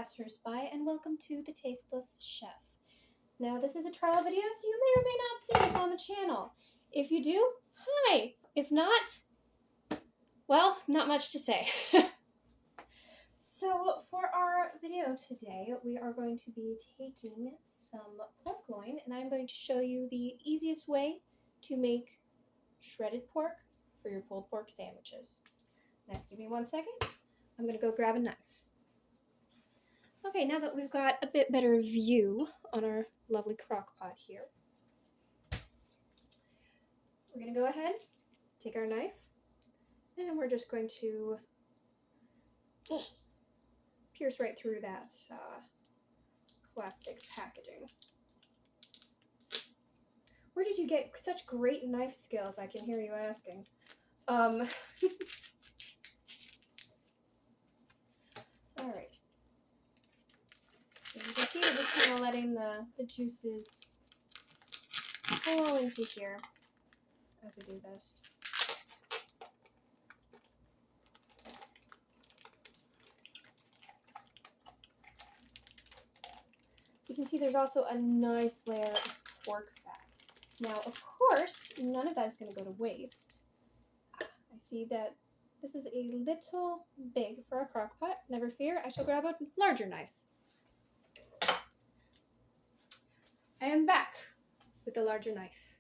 passersby, and welcome to The Tasteless Chef. Now, this is a trial video, so you may or may not see this on the channel. If you do, hi! If not, well, not much to say. So, for our video today, we are going to be taking some pork loin, and I'm going to show you the easiest way to make shredded pork for your pulled pork sandwiches. Now, give me 1 second. I'm going to go grab a knife. Okay, now that we've got a bit better view on our lovely crock pot here, we're going to go ahead, take our knife, and we're just going to pierce right through that plastic packaging. Where did you get such great knife skills? I can hear you asking. All right. So you can see we're just kind of letting the juices fall into here as we do this. So you can see there's also a nice layer of pork fat. Now, of course, none of that is going to go to waste. I see that this is a little big for a crock pot. Never fear, I shall grab a larger knife. I am back with a larger knife.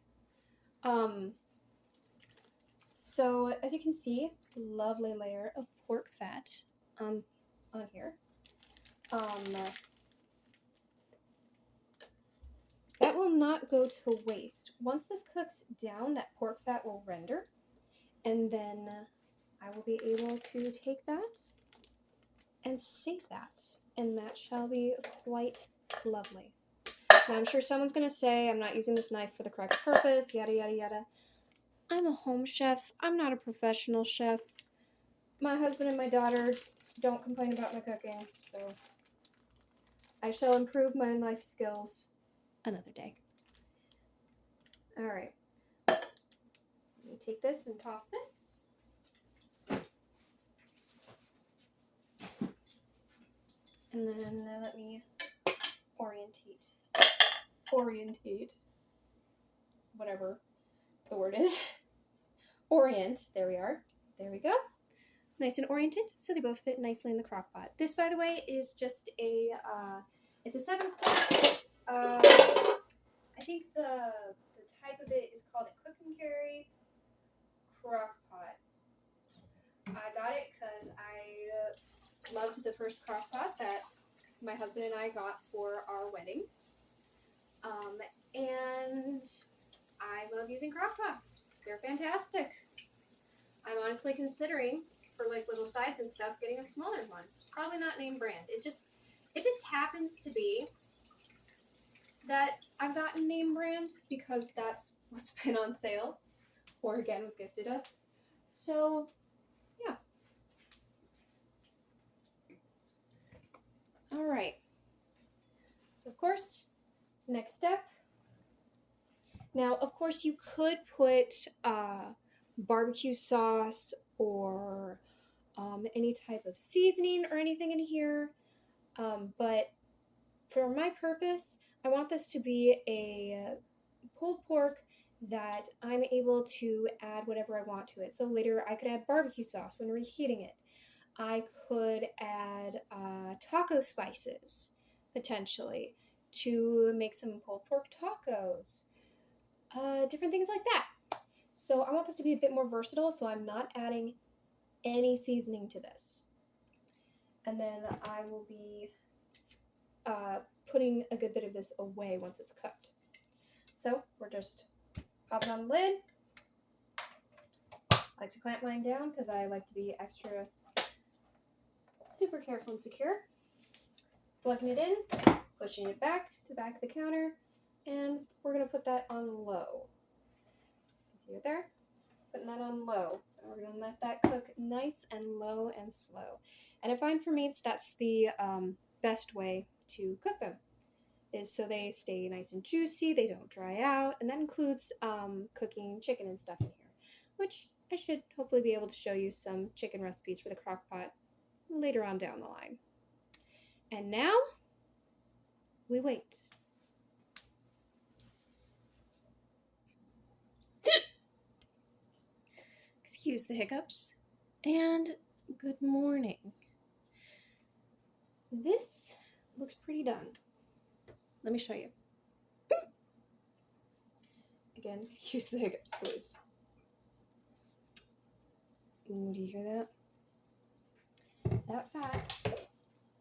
So as you can see, lovely layer of pork fat on here. That will not go to waste. Once this cooks down, that pork fat will render, and then I will be able to take that and save that, and that shall be quite lovely. Now, I'm sure someone's going to say, I'm not using this knife for the correct purpose, yada, yada, yada. I'm a home chef. I'm not a professional chef. My husband and my daughter don't complain about my cooking, so I shall improve my life skills another day. All right. Let me take this and toss this. And then let me orientate, whatever the word is. Orient, there we are. There we go. Nice and oriented, so they both fit nicely in the crock pot. This, by the way, is just it's a 7-quart. I think the type of it is called a cook and carry crock pot. I got it because I loved the first crock pot that my husband and I got for our wedding. And I love using crock pots. They're fantastic. I'm honestly considering, for like little sides and stuff, getting a smaller one. Probably not name brand. It just happens to be that I've gotten name brand because that's what's been on sale, or again was gifted us. So yeah. All right. So of course, next step. Now, of course, you could put barbecue sauce or any type of seasoning or anything in here, but for my purpose, I want this to be a pulled pork that I'm able to add whatever I want to it. So later I could add barbecue sauce when reheating it. I could add taco spices, potentially, to make some pulled pork tacos. Different things like that. So I want this to be a bit more versatile, so I'm not adding any seasoning to this. And then I will be putting a good bit of this away once it's cooked. So we're just popping on the lid. I like to clamp mine down because I like to be extra super careful and secure. Plugging it in, pushing it back to the back of the counter, and we're going to put that on low. See it there? Putting that on low. And we're going to let that cook nice and low and slow. And I find for meats that's the best way to cook them, is so they stay nice and juicy, they don't dry out, and that includes cooking chicken and stuff in here, which I should hopefully be able to show you some chicken recipes for the crock pot later on down the line. And now we wait. Excuse the hiccups. And good morning. This looks pretty done. Let me show you. Again, excuse the hiccups, please. Do you hear that? That fat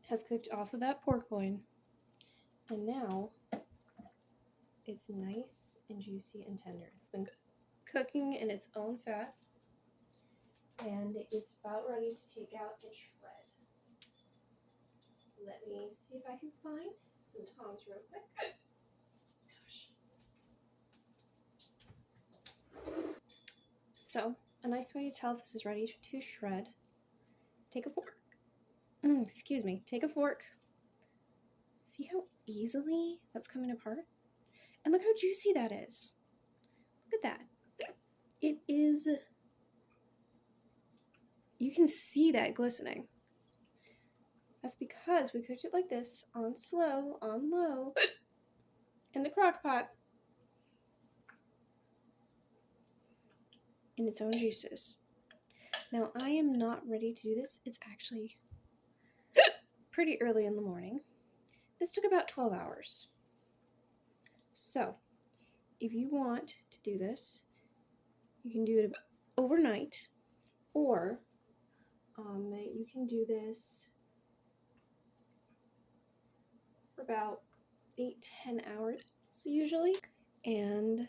has cooked off of that pork loin. And now it's nice and juicy and tender. It's been cooking in its own fat. And it's about ready to take out and shred. Let me see if I can find some tongs real quick. Gosh. So, a nice way to tell if this is ready to shred, take a fork. Excuse me, take a fork. See how easily that's coming apart? And look how juicy that is. Look at that. It is, you can see that glistening. That's because we cooked it like this, on slow, on low, in the crock pot, in its own juices. Now, I am not ready to do this. It's actually pretty early in the morning. This took about 12 hours. So, if you want to do this, you can do it overnight, or you can do this for about 8-10 hours usually, and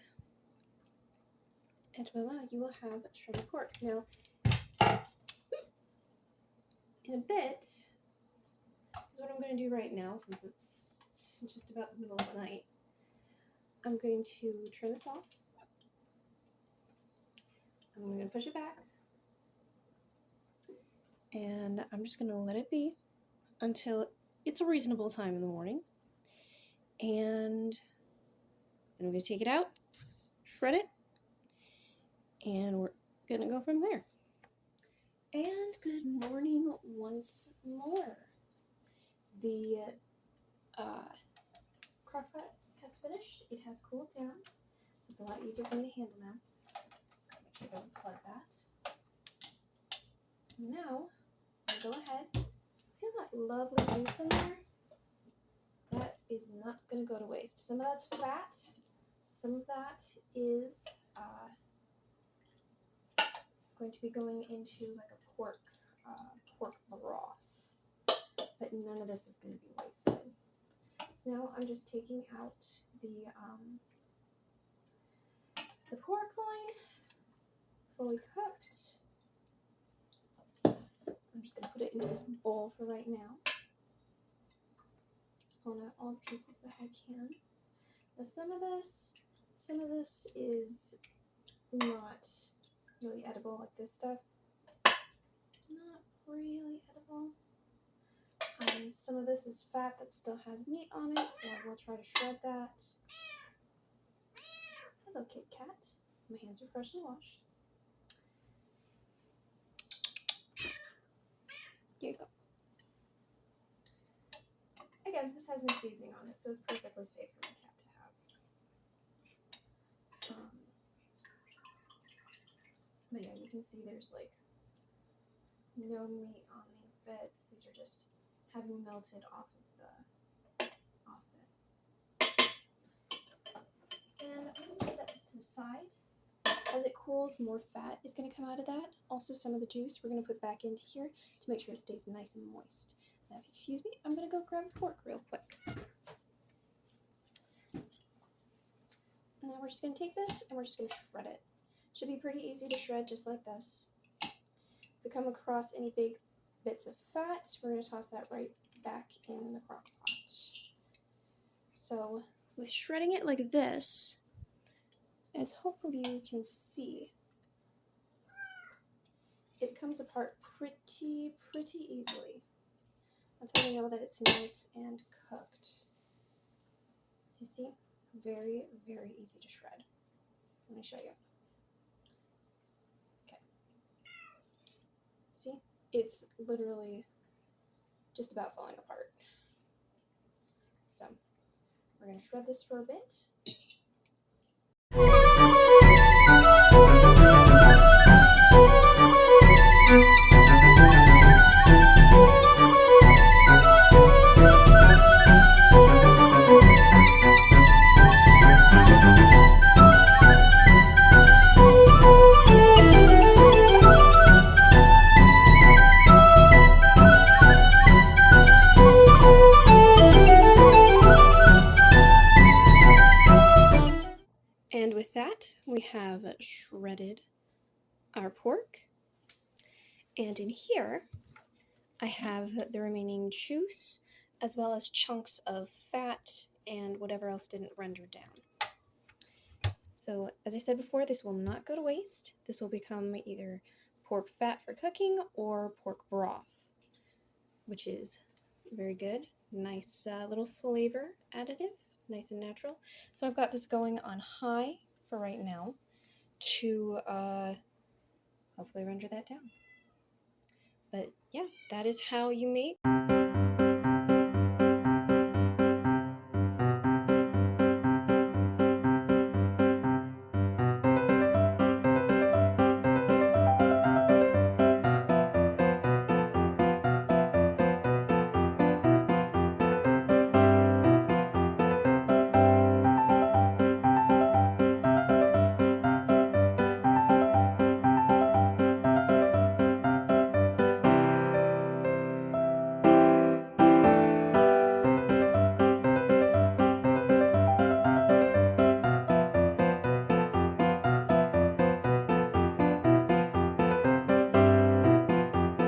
voila, you will have shredded pork. Now, in a bit, is what I'm going to do right now, since it's just about the middle of the night. I'm going to turn this off. I'm going to push it back. And I'm just going to let it be until it's a reasonable time in the morning. And then I'm going to take it out, shred it, and we're going to go from there. And good morning once more. The Crock-Pot has finished. It has cooled down, so it's a lot easier for me to handle now. Make sure I don't plug that. So now, I'll go ahead. See all that lovely juice in there? That is not going to go to waste. Some of that's fat. Some of that is going to be going into like a pork broth. But none of this is going to be wasted. So now I'm just taking out the pork loin, fully cooked. I'm just going to put it in this bowl for right now. Pulling out all the pieces that I can. Now some of this is not really edible, like this stuff. Not really edible. Some of this is fat that still has meat on it, so I will try to shred that. Hello, Kit Kat. My hands are freshly washed. Here you go. Again, this has no seasoning on it, so it's perfectly safe for my cat to have. But yeah, you can see there's like no meat on these bits. These are just having melted off it. And I'm going to set this to the side. As it cools, more fat is going to come out of that. Also, some of the juice we're going to put back into here to make sure it stays nice and moist. Now, if you excuse me, I'm going to go grab a fork real quick. Now we're just going to take this and we're just going to shred it. Should be pretty easy to shred, just like this. If we come across any big bits of fat, we're going to toss that right back in the crock pot. So with shredding it like this, as hopefully you can see, it comes apart pretty easily. That's how you know that it's nice and cooked. So you see, very easy to shred. Let me show you. Okay. See, it's literally just about falling apart. So we're going to shred this for a bit. And with that, we have shredded our pork. And in here, I have the remaining juice, as well as chunks of fat and whatever else didn't render down. So, as I said before, this will not go to waste. This will become either pork fat for cooking or pork broth, which is very good. Nice little flavor additive, nice and natural. So I've got this going on high for right now to hopefully render that down. But yeah, that is how you make